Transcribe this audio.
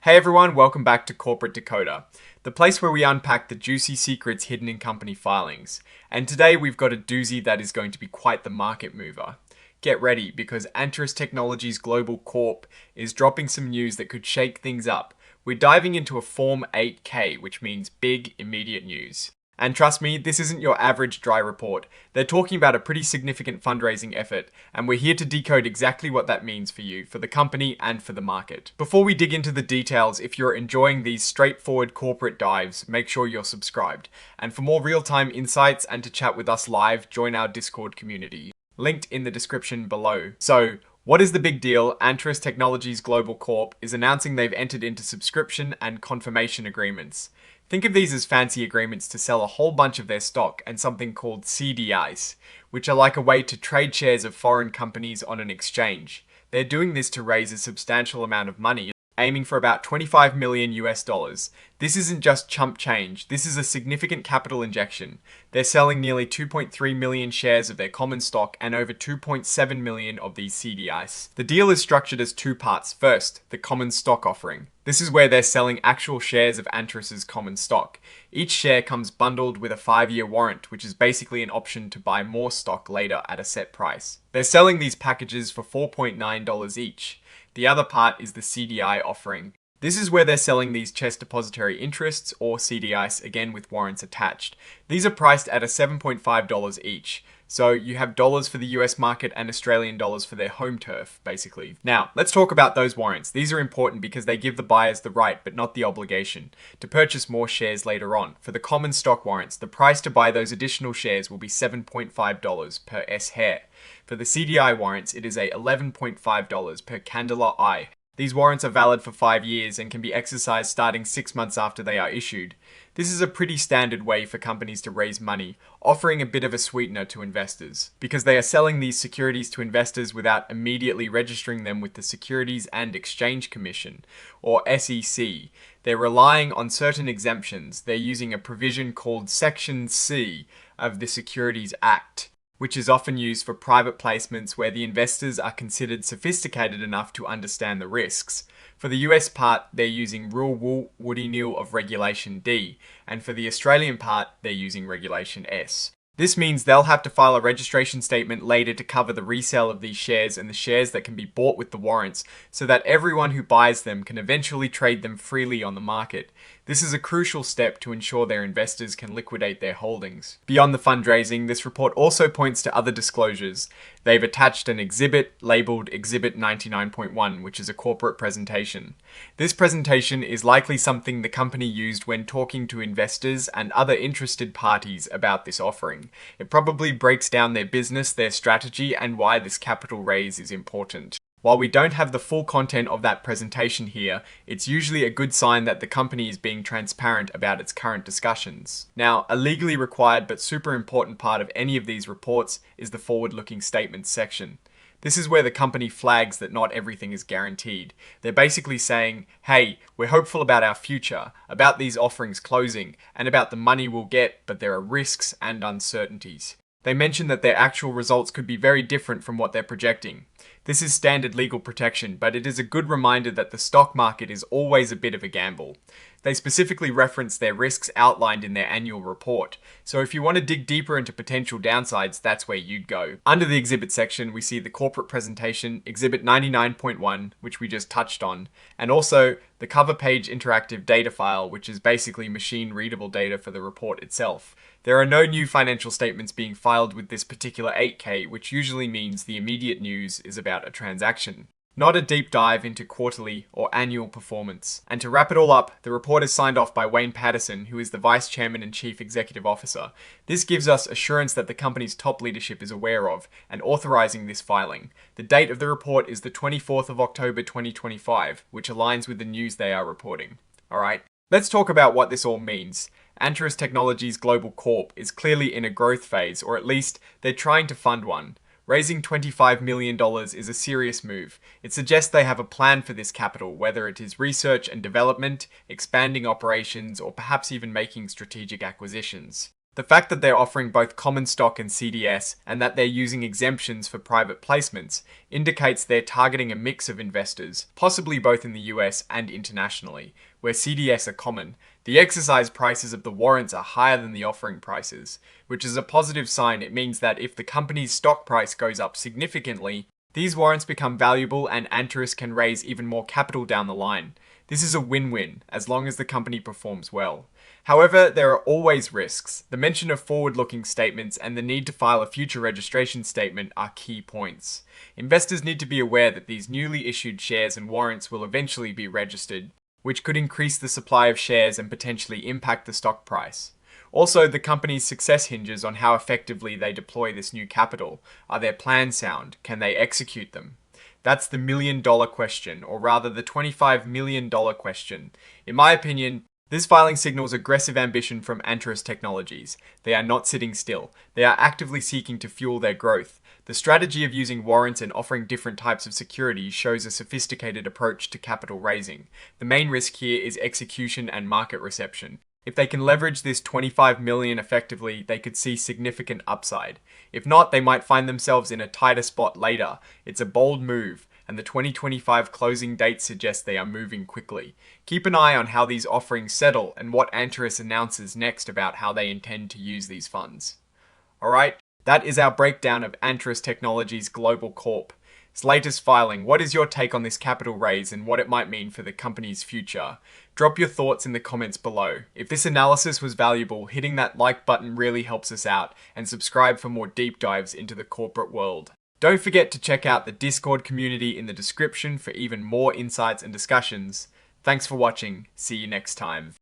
Hey everyone, welcome back to Corporate Decoder, the place where we unpack the juicy secrets hidden in company filings. And today we've got a doozy that is going to be quite the market mover. Get ready because Anteris Technologies Global Corp is dropping some news that could shake things up. We're diving into a Form 8K, which means big immediate news. And trust me, this isn't your average dry report. They're talking about a pretty significant fundraising effort, and we're here to decode exactly what that means for you, for the company, and for the market. Before we dig into the details, if you're enjoying these straightforward corporate dives, make sure you're subscribed. And for more real-time insights and to chat with us live, join our Discord community, linked in the description below. So, what is the big deal? Anteris Technologies Global Corp is announcing they've entered into subscription and confirmation agreements. Think of these as fancy agreements to sell a whole bunch of their stock and something called CDIs, which are like a way to trade shares of foreign companies on an exchange. They're doing this to raise a substantial amount of money, aiming for about 25 million US dollars. This isn't just chump change, this is a significant capital injection. They're selling nearly 2.3 million shares of their common stock and over 2.7 million of these CDIs. The deal is structured as two parts. First, the common stock offering. This is where they're selling actual shares of Anteris' common stock. Each share comes bundled with a 5-year warrant, which is basically an option to buy more stock later at a set price. They're selling these packages for $4.9 each. The other part is the CDI offering. This is where they're selling these CHESS depository interests, or CDIs, again with warrants attached. These are priced at a $7.5 each. So you have dollars for the US market and Australian dollars for their home turf, basically. Now, let's talk about those warrants. These are important because they give the buyers the right, but not the obligation, to purchase more shares later on. For the common stock warrants, the price to buy those additional shares will be $7.5 per S-hair. For the CDI warrants, it is a $11.5 per candela eye. These warrants are valid for 5 years and can be exercised starting 6 months after they are issued. This is a pretty standard way for companies to raise money, offering a bit of a sweetener to investors, because they are selling these securities to investors without immediately registering them with the Securities and Exchange Commission, or SEC. They're relying on certain exemptions. They're using a provision called Section C of the Securities Act, which is often used for private placements where the investors are considered sophisticated enough to understand the risks. For the US part, they're using Rule Woody Nil of Regulation D, and for the Australian part, they're using Regulation S. This means they'll have to file a registration statement later to cover the resale of these shares and the shares that can be bought with the warrants, so that everyone who buys them can eventually trade them freely on the market. This is a crucial step to ensure their investors can liquidate their holdings. Beyond the fundraising, this report also points to other disclosures. They've attached an exhibit labeled Exhibit 99.1, which is a corporate presentation. This presentation is likely something the company used when talking to investors and other interested parties about this offering. It probably breaks down their business, their strategy, and why this capital raise is important. While we don't have the full content of that presentation here, it's usually a good sign that the company is being transparent about its current discussions. Now, a legally required but super important part of any of these reports is the forward-looking statements section. This is where the company flags that not everything is guaranteed. They're basically saying, hey, we're hopeful about our future, about these offerings closing, and about the money we'll get, but there are risks and uncertainties. They mention that their actual results could be very different from what they're projecting. This is standard legal protection, but it is a good reminder that the stock market is always a bit of a gamble. They specifically reference their risks outlined in their annual report, so if you want to dig deeper into potential downsides, that's where you'd go. Under the exhibit section, we see the corporate presentation, Exhibit 99.1, which we just touched on, and also the cover page interactive data file, which is basically machine-readable data for the report itself. There are no new financial statements being filed with this particular 8K, which usually means the immediate news is about a transaction, not a deep dive into quarterly or annual performance. And to wrap it all up, the report is signed off by Wayne Paterson, who is the Vice Chairman and Chief Executive Officer. This gives us assurance that the company's top leadership is aware of and authorizing this filing. The date of the report is the 24th of October 2025, which aligns with the news they are reporting. Alright, let's talk about what this all means. Anteris Technologies Global Corp is clearly in a growth phase, or at least they're trying to fund one. Raising $25 million is a serious move. It suggests they have a plan for this capital, whether it is research and development, expanding operations, or perhaps even making strategic acquisitions. The fact that they're offering both common stock and CDS, and that they're using exemptions for private placements, indicates they're targeting a mix of investors, possibly both in the US and internationally, where CDS are common. The exercise prices of the warrants are higher than the offering prices, which is a positive sign. It means that if the company's stock price goes up significantly, these warrants become valuable and Anteris can raise even more capital down the line. This is a win-win, as long as the company performs well. However, there are always risks. The mention of forward-looking statements and the need to file a future registration statement are key points. Investors need to be aware that these newly issued shares and warrants will eventually be registered, which could increase the supply of shares and potentially impact the stock price. Also, the company's success hinges on how effectively they deploy this new capital. Are their plans sound? Can they execute them? That's the million-dollar question, or rather the $25 million question. In my opinion, this filing signals aggressive ambition from Anteris Technologies. They are not sitting still. They are actively seeking to fuel their growth. The strategy of using warrants and offering different types of securities shows a sophisticated approach to capital raising. The main risk here is execution and market reception. If they can leverage this $25 million effectively, they could see significant upside. If not, they might find themselves in a tighter spot later. It's a bold move, and the 2025 closing date suggests they are moving quickly. Keep an eye on how these offerings settle and what Anteris announces next about how they intend to use these funds. Alright, that is our breakdown of Anteris Technologies Global Corp. Its latest filing. What is your take on this capital raise and what it might mean for the company's future? Drop your thoughts in the comments below. If this analysis was valuable, hitting that like button really helps us out, and subscribe for more deep dives into the corporate world. Don't forget to check out the Discord community in the description for even more insights and discussions. Thanks for watching. See you next time.